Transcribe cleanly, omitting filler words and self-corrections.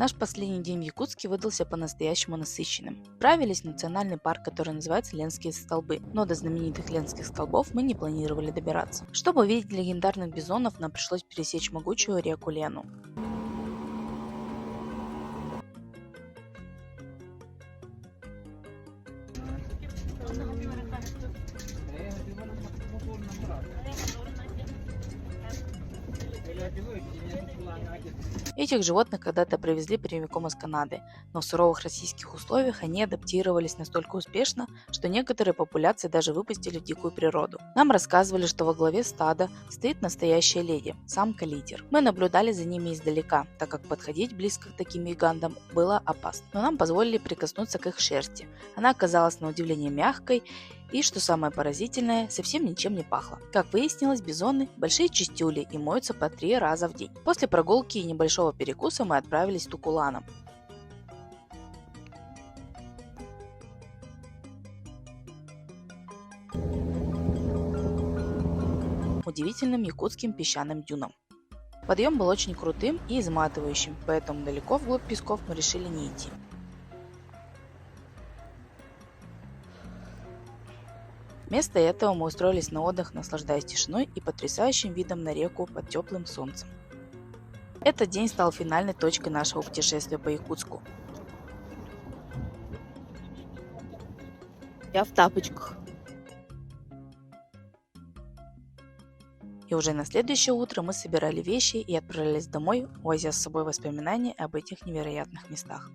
Наш последний день в Якутске выдался по-настоящему насыщенным. Отправились в национальный парк, который называется Ленские столбы, но до знаменитых Ленских столбов мы не планировали добираться. Чтобы увидеть легендарных бизонов, нам пришлось пересечь могучую реку Лену. Этих животных когда-то привезли прямиком из Канады, но в суровых российских условиях они адаптировались настолько успешно, что некоторые популяции даже выпустили в дикую природу. Нам рассказывали, что во главе стада стоит настоящая леди, самка-лидер. Мы наблюдали за ними издалека, так как подходить близко к таким гигантам было опасно. Но нам позволили прикоснуться к их шерсти. Она оказалась на удивление мягкой и, что самое поразительное, совсем ничем не пахло. Как выяснилось, бизоны – большие чистюли и моются по 3 раза в день. После прогулки и небольшого перекуса мы отправились к Тукуланам. Удивительным якутским песчаным дюнам. Подъем был очень крутым и изматывающим, поэтому далеко вглубь песков мы решили не идти. Вместо этого мы устроились на отдых, наслаждаясь тишиной и потрясающим видом на реку под теплым солнцем. Этот день стал финальной точкой нашего путешествия по Якутску. Я в тапочках. И уже на следующее утро мы собирали вещи и отправились домой, увозя с собой воспоминания об этих невероятных местах.